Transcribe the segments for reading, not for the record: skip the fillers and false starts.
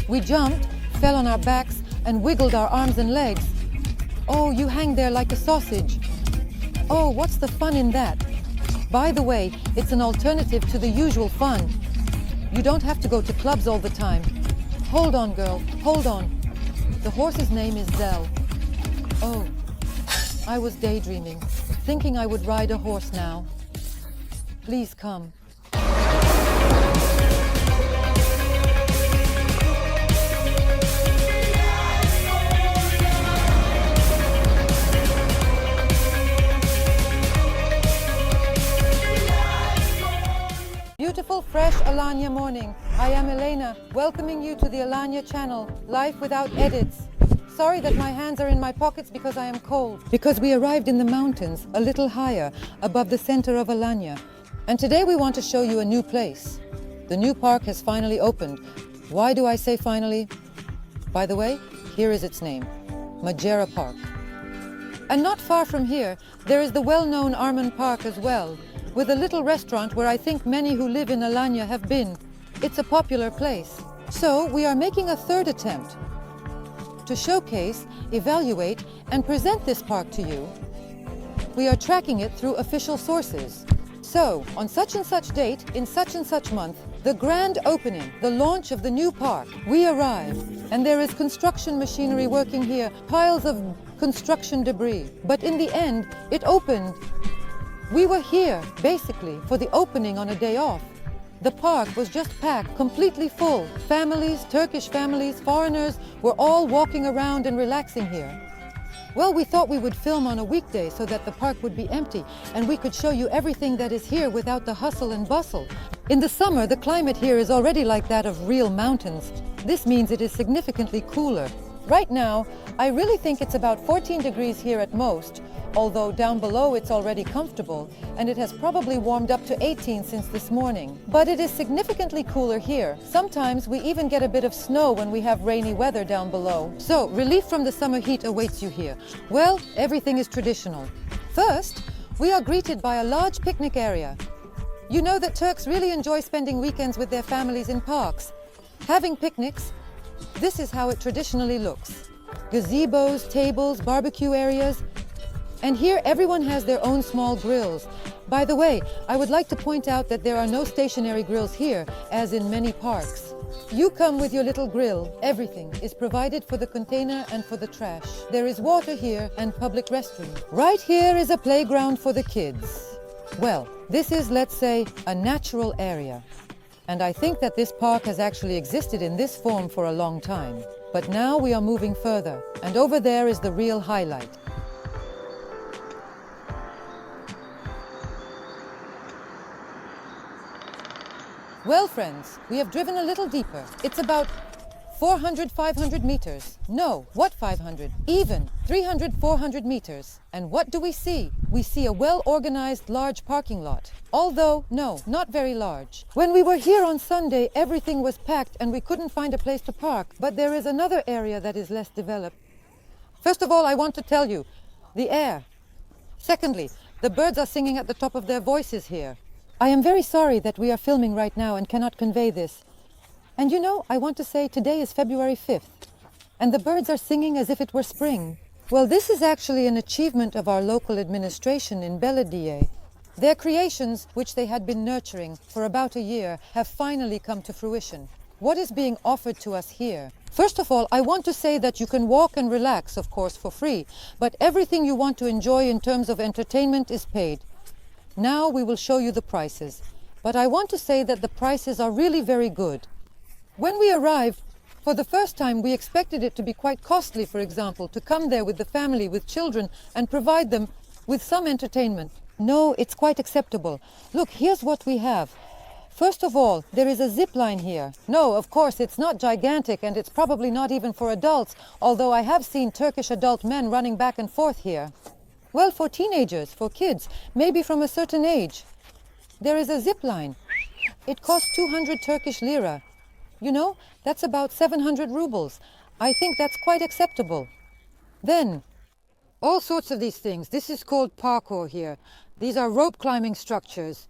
We jumped, fell on our backs, and wiggled our arms and legs. Oh, you hang there like a sausage. Oh, what's the fun in that? By the way, it's an alternative to the usual fun. You don't have to go to clubs all the time. Hold on, girl, hold on. The horse's name is Zell. Oh, I was daydreaming, thinking I would ride a horse now. Please come. Beautiful, fresh Alanya morning. I am Elena, welcoming you to the Alanya channel, life without edits. Sorry that my hands are in my pockets because I am cold. Because we arrived in the mountains, a little higher, above the center of Alanya. And today we want to show you a new place. The new park has finally opened. Why do I say finally? By the way, here is its name, Macera Park. And not far from here, there is the well-known Arman Park as well, with a little restaurant where I think many who live in Alanya have been. It's a popular place. So we are making a third attempt to showcase, evaluate, and present this park to you. We are tracking it through official sources. So, on such and such date, in such and such month, the grand opening, the launch of the new park, we arrive, and there is construction machinery working here, piles of construction debris. But in the end, it opened. We were here, basically, for the opening on a day off. The park was just packed, completely full. Families, Turkish families, foreigners were all walking around and relaxing here. Well, we thought we would film on a weekday so that the park would be empty and we could show you everything that is here without the hustle and bustle. In the summer, the climate here is already like that of real mountains. This means it is significantly cooler. Right now, I really think it's about 14 degrees here at most, although down below it's already comfortable, and it has probably warmed up to 18 since this morning. But it is significantly cooler here. Sometimes we even get a bit of snow when we have rainy weather down below. So, relief from the summer heat awaits you here. Well, everything is traditional. First, we are greeted by a large picnic area. You know that Turks really enjoy spending weekends with their families in parks. Having picnics, this is how it traditionally looks. Gazebos, tables, barbecue areas. And here everyone has their own small grills. By the way, I would like to point out that there are no stationary grills here, as in many parks. You come with your little grill. Everything is provided for the container and for the trash. There is water here and public restroom. Right here is a playground for the kids. Well, this is, let's say, a natural area. And I think that this park has actually existed in this form for a long time. But now we are moving further, and over there is the real highlight. Well, friends, we have driven a little deeper. It's about 400, 500 meters. No, what 500? Even 300, 400 meters. And what do we see? We see a well-organized large parking lot. Although, no, not very large. When we were here on Sunday, everything was packed and we couldn't find a place to park. But there is another area that is less developed. First of all, I want to tell you, the air. Secondly, the birds are singing at the top of their voices here. I am very sorry that we are filming right now and cannot convey this. And you know, I want to say today is February 5th, and the birds are singing as if it were spring. Well, this is actually an achievement of our local administration in Belediye. Their creations, which they had been nurturing for about a year, have finally come to fruition. What is being offered to us here? First of all, I want to say that you can walk and relax, of course, for free, but everything you want to enjoy in terms of entertainment is paid. Now we will show you the prices, but I want to say that the prices are really very good. When we arrived, for the first time we expected it to be quite costly, for example, to come there with the family, with children, and provide them with some entertainment. No, it's quite acceptable. Look, here's what we have. First of all, there is a zip line here. No, of course, it's not gigantic and it's probably not even for adults, although I have seen Turkish adult men running back and forth here. Well, for teenagers, for kids, maybe from a certain age. There is a zip line. It costs 200 Turkish lira. You know, that's about 700 rubles. I think that's quite acceptable. Then, all sorts of these things. This is called parkour here. These are rope climbing structures.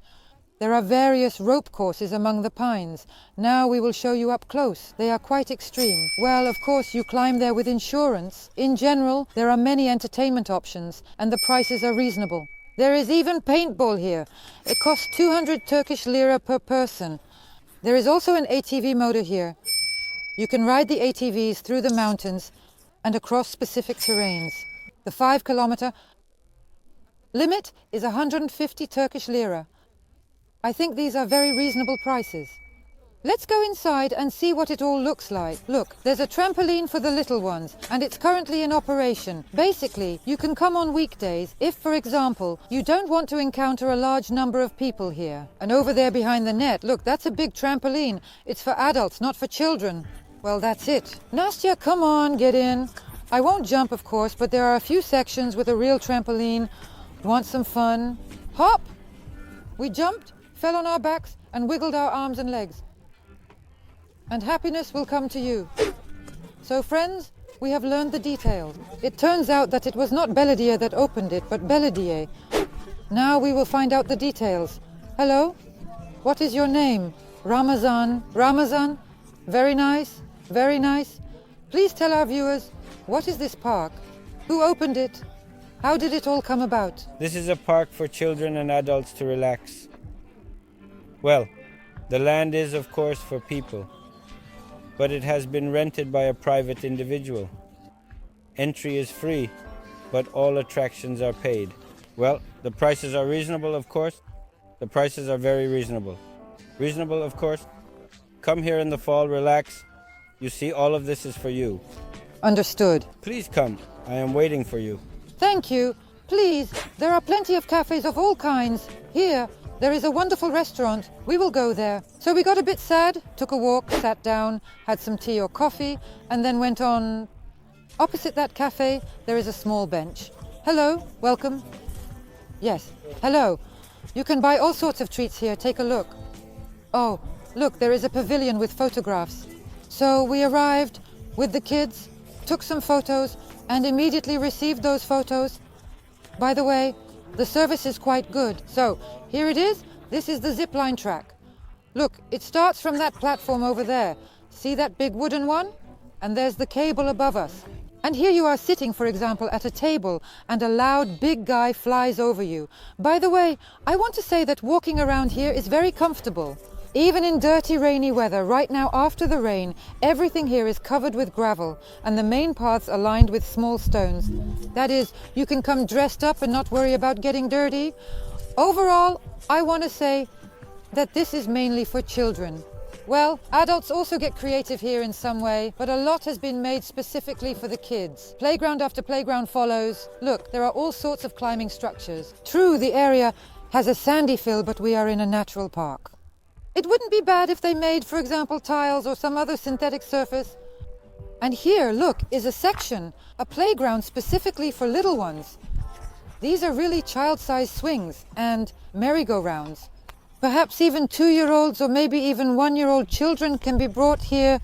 There are various rope courses among the pines. Now we will show you up close. They are quite extreme. Well, of course, you climb there with insurance. In general, there are many entertainment options, and the prices are reasonable. There is even paintball here. It costs 200 Turkish lira per person. There is also an ATV motor here. You can ride the ATVs through the mountains and across specific terrains. The 5-kilometer limit is 150 Turkish lira. I think these are very reasonable prices. Let's go inside and see what it all looks like. Look, there's a trampoline for the little ones, and it's currently in operation. Basically, you can come on weekdays if, for example, you don't want to encounter a large number of people here. And over there behind the net, look, that's a big trampoline. It's for adults, not for children. Well, that's it. Nastya, come on, get in. I won't jump, of course, but there are a few sections with a real trampoline. Want some fun? Hop! We jumped, fell on our backs, and wiggled our arms and legs. And happiness will come to you. So, friends, we have learned the details. It turns out that it was not Belediye that opened it, but Belediye. Now we will find out the details. Hello? What is your name? Ramazan. Ramazan? Very nice. Very nice. Please tell our viewers, what is this park? Who opened it? How did it all come about? This is a park for children and adults to relax. Well, the land is, of course, for people, but it has been rented by a private individual. Entry is free, but all attractions are paid. Well, the prices are reasonable, of course. The prices are very reasonable. Reasonable, of course. Come here in the fall, relax. You see, all of this is for you. Understood. Please come. I am waiting for you. Thank you. Please, there are plenty of cafes of all kinds. Here, there is a wonderful restaurant. We will go there. So we got a bit sad, took a walk, sat down, had some tea or coffee, and then went on. Opposite that cafe, there is a small bench. Hello, welcome. Yes, hello. You can buy all sorts of treats here. Take a look. Oh, look, there is a pavilion with photographs. So we arrived with the kids, took some photos, and immediately received those photos. By the way, the service is quite good. So, here it is. This is the zipline track. Look, it starts from that platform over there. See that big wooden one? And there's the cable above us. And here you are sitting, for example, at a table, and a loud big guy flies over you. By the way, I want to say that walking around here is very comfortable. Even in dirty, rainy weather, right now after the rain, everything here is covered with gravel and the main paths are lined with small stones. That is, you can come dressed up and not worry about getting dirty. Overall, I want to say that this is mainly for children. Well, adults also get creative here in some way, but a lot has been made specifically for the kids. Playground after playground follows. Look, there are all sorts of climbing structures. True, the area has a sandy fill, but we are in a natural park. It wouldn't be bad if they made, for example, tiles or some other synthetic surface. And here, look, is a section, a playground specifically for little ones. These are really child-sized swings and merry-go-rounds. Perhaps even 2-year-olds or maybe even 1-year-old children can be brought here.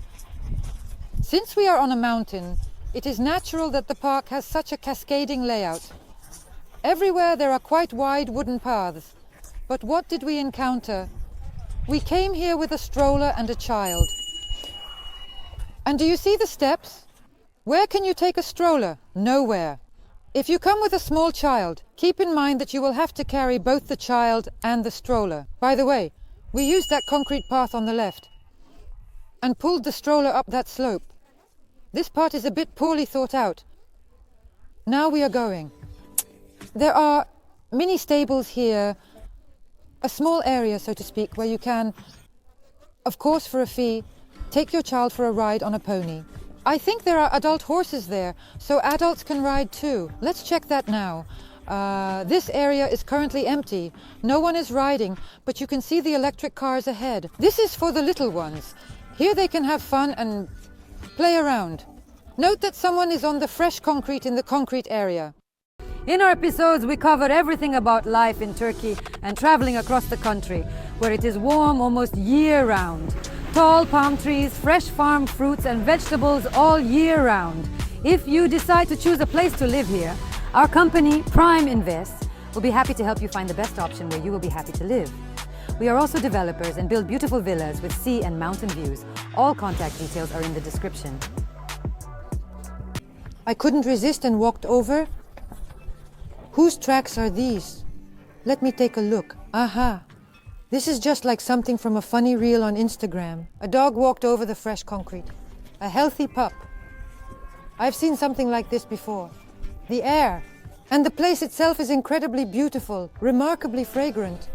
Since we are on a mountain, it is natural that the park has such a cascading layout. Everywhere there are quite wide wooden paths. But what did we encounter? We came here with a stroller and a child. And do you see the steps? Where can you take a stroller? Nowhere. If you come with a small child, keep in mind that you will have to carry both the child and the stroller. By the way, we used that concrete path on the left and pulled the stroller up that slope. This part is a bit poorly thought out. Now we are going. There are mini stables here, a small area, so to speak, where you can, of course for a fee, take your child for a ride on a pony. I think there are adult horses there, so adults can ride too. Let's check that now. This area is currently empty. No one is riding, but you can see the electric cars ahead. This is for the little ones. Here they can have fun and play around. Note that someone is on the fresh concrete in the concrete area. In our episodes, we covered everything about life in Turkey and traveling across the country, where it is warm almost year-round. Tall palm trees, fresh farm fruits and vegetables all year-round. If you decide to choose a place to live here, our company, Prime Invest, will be happy to help you find the best option where you will be happy to live. We are also developers and build beautiful villas with sea and mountain views. All contact details are in the description. I couldn't resist and walked over. Whose tracks are these? Let me take a look. Aha! This is just like something from a funny reel on Instagram. A dog walked over the fresh concrete. A healthy pup. I've seen something like this before. The air. And the place itself is incredibly beautiful, remarkably fragrant.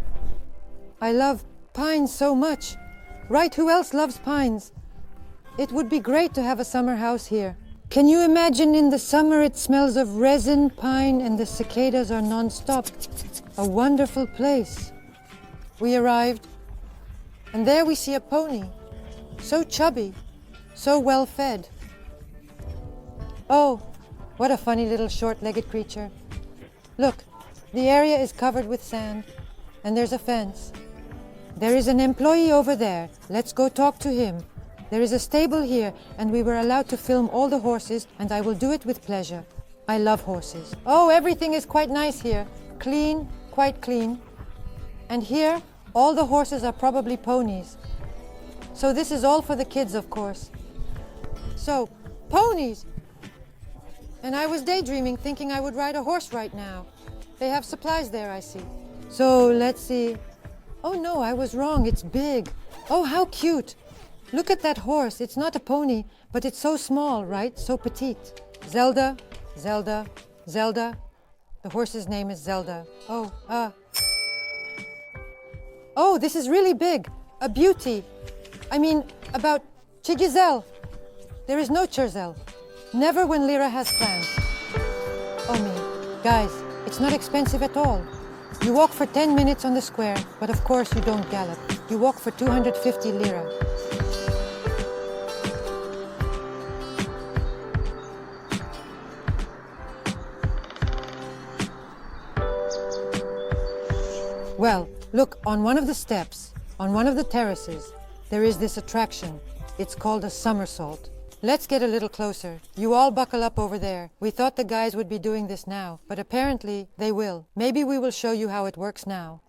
I love pines so much. Right, who else loves pines? It would be great to have a summer house here. Can you imagine in the summer it smells of resin, pine, and the cicadas are non-stop? A wonderful place. We arrived, and there we see a pony. So chubby, so well fed. Oh, what a funny little short-legged creature. Look, the area is covered with sand, and there's a fence. There is an employee over there. Let's go talk to him. There is a stable here, and we were allowed to film all the horses, and I will do it with pleasure. I love horses. Oh, everything is quite nice here. Clean, quite clean. And here, all the horses are probably ponies. So this is all for the kids, of course. So, ponies! And I was daydreaming, thinking I would ride a horse right now. They have supplies there, I see. So, let's see. Oh no, I was wrong. It's big. Oh, how cute. Look at that horse. It's not a pony, but it's so small, right? So petite. Zelda, Zelda, Zelda. The horse's name is Zelda. Oh, this is really big. A beauty. I mean, about Chigizel. There is no Churzel. Never when Lira has plans. Oh me. Guys, it's not expensive at all. You walk for 10 minutes on the square, but of course you don't gallop. You walk for 250 Lira. Well, look, on one of the steps, on one of the terraces, there is this attraction. It's called a somersault. Let's get a little closer. You all buckle up over there. We thought the guys would be doing this now, but apparently they will. Maybe we will show you how it works now.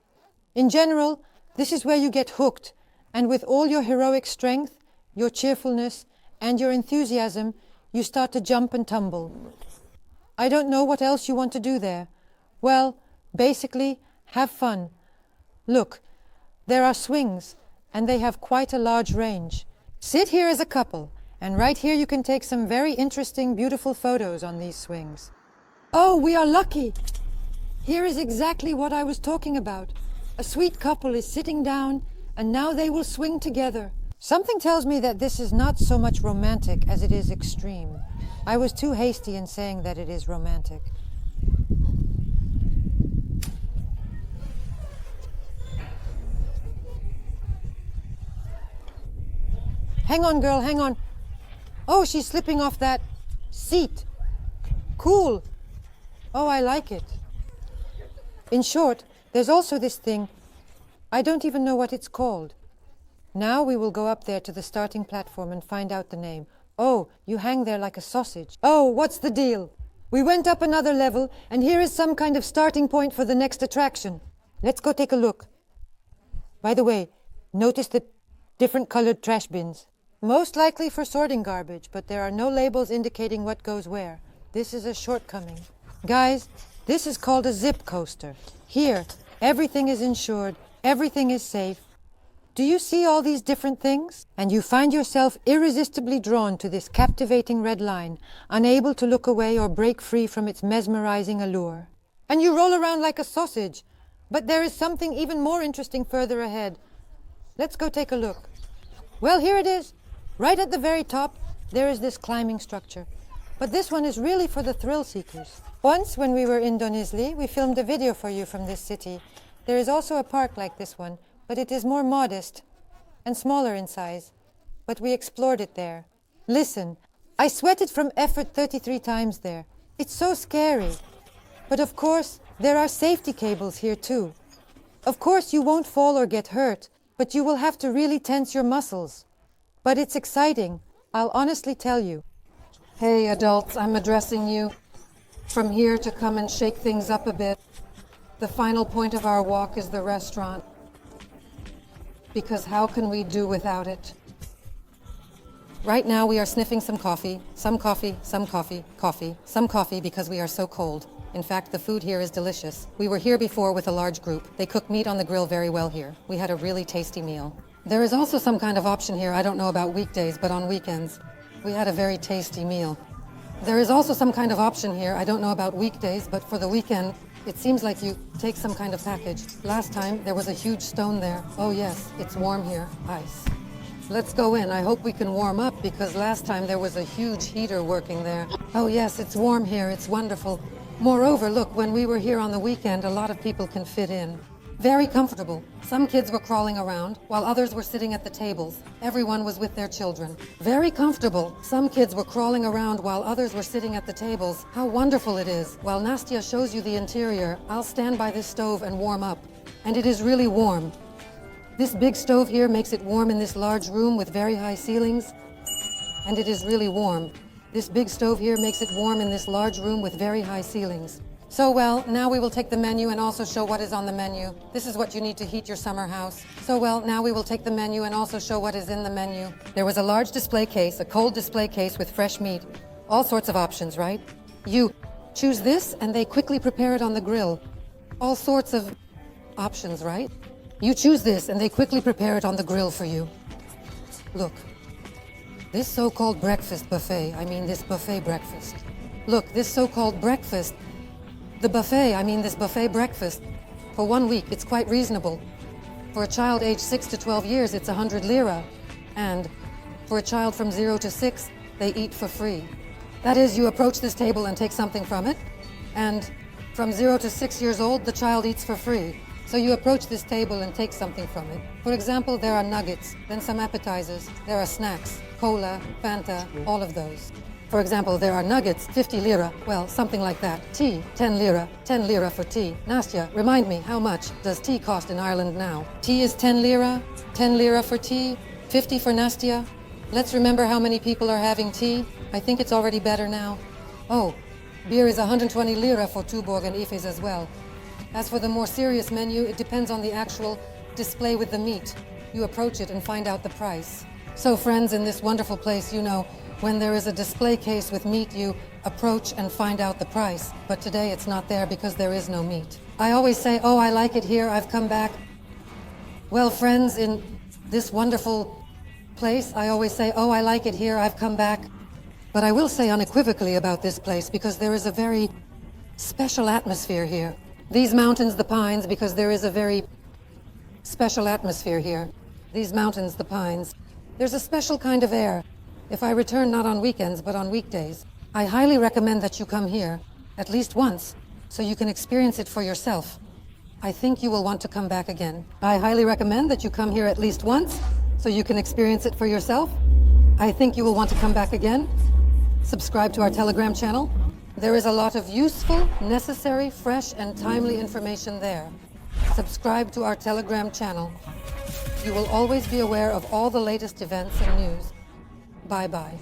In general, this is where you get hooked, and with all your heroic strength, your cheerfulness, and your enthusiasm, you start to jump and tumble. I don't know what else you want to do there. Well, basically, have fun. Look, there are swings, and they have quite a large range. Sit here as a couple, and right here you can take some very interesting, beautiful photos on these swings. Oh, we are lucky! Here is exactly what I was talking about. A sweet couple is sitting down, and now they will swing together. Something tells me that this is not so much romantic as it is extreme. I was too hasty in saying that it is romantic. Hang on, girl, hang on. Oh, she's slipping off that seat. Cool. Oh, I like it. In short, there's also this thing. I don't even know what it's called. Now we will go up there to the starting platform and find out the name. Oh, you hang there like a sausage. Oh, what's the deal? We went up another level, and here is some kind of starting point for the next attraction. Let's go take a look. By the way, notice the different colored trash bins. Most likely for sorting garbage, but there are no labels indicating what goes where. This is a shortcoming. Guys, this is called a zip coaster. Here, everything is insured, everything is safe. Do you see all these different things? And you find yourself irresistibly drawn to this captivating red line, unable to look away or break free from its mesmerizing allure. And you roll around like a sausage. But there is something even more interesting further ahead. Let's go take a look. Well, here it is. Right at the very top, there is this climbing structure. But this one is really for the thrill seekers. Once, when we were in Denizli, we filmed a video for you from this city. There is also a park like this one, but it is more modest and smaller in size. But we explored it there. Listen, I sweated from effort 33 times there. It's so scary. But of course, there are safety cables here too. Of course, you won't fall or get hurt, but you will have to really tense your muscles. But it's exciting, I'll honestly tell you. Hey adults, I'm addressing you. From here to come and shake things up a bit. The final point of our walk is the restaurant. because how can we do without it? Right now we are sniffing some coffee, some coffee, some coffee, coffee, some coffee because we are so cold. In fact, the food here is delicious. We were here before with a large group. They cook meat on the grill very well here. We had a really tasty meal. There is also some kind of option here, I don't know about weekdays, but on weekends, we had a very tasty meal. There is also some kind of option here, I don't know about weekdays, but for the weekend, it seems like you take some kind of package. Last time, there was a huge stone there. Oh yes, it's warm here, ice. Let's go in. I hope we can warm up because last time there was a huge heater working there. Oh yes, it's warm here. It's wonderful. Moreover, look, when we were here on the weekend, a lot of people can fit in. Very comfortable. Some kids were crawling around while others were sitting at the tables. Everyone was with their children. Very comfortable. Some kids were crawling around while others were sitting at the tables. How wonderful it is. While Nastya shows you the interior, I'll stand by this stove and warm up. And it is really warm. This big stove here makes it warm in this large room with very high ceilings, and it is really warm. This big stove here makes it warm in this large room with very high ceilings. So well, now we will take the menu and also show what is on the menu. This is what you need to heat your summer house. So well, now we will take the menu and also show what is in the menu. There was a large display case, a cold display case with fresh meat. All sorts of options, right? You choose this and they quickly prepare it on the grill. All sorts of options, right? You choose this and they quickly prepare it on the grill for you. Look, this so-called breakfast buffet, I mean this buffet breakfast. Look, this so-called breakfast, this buffet breakfast, for 1 week it's quite reasonable. For a child aged 6 to 12 years, it's 100 lira. And for a child from 0 to 6, they eat for free. That is, you approach this table and take something from it, and from 0 to 6 years old, the child eats for free. So you approach this table and take something from it. For example, there are nuggets, then some appetizers, there are snacks, cola, Fanta, all of those. For example, there are nuggets, 50 lira, well, something like that. Tea, 10 lira for tea. Nastya, remind me, how much does tea cost in Ireland now? Tea is 10 lira for tea, 50 for Nastya. Let's remember how many people are having tea. I think it's already better now. Oh, beer is 120 lira for Tuborg and Ifes as well. As for the more serious menu, it depends on the actual display with the meat. You approach it and find out the price. So friends, in this wonderful place, you know, when there is a display case with meat, you approach and find out the price. But today it's not there because there is no meat. I always say, oh, I like it here, I've come back. Well, friends, in this wonderful place, I always say, oh, I like it here, I've come back. But I will say unequivocally about this place because there is a very special atmosphere here. These mountains, the pines, because there is a very special atmosphere here. These mountains, the pines. There's a special kind of air. If I return not on weekends, but on weekdays, I highly recommend that you come here at least once so you can experience it for yourself. I think you will want to come back again. I highly recommend that you come here at least once so you can experience it for yourself. I think you will want to come back again. Subscribe to our Telegram channel. There is a lot of useful, necessary, fresh, and timely information there. Subscribe to our Telegram channel. You will always be aware of all the latest events and news. Bye-bye.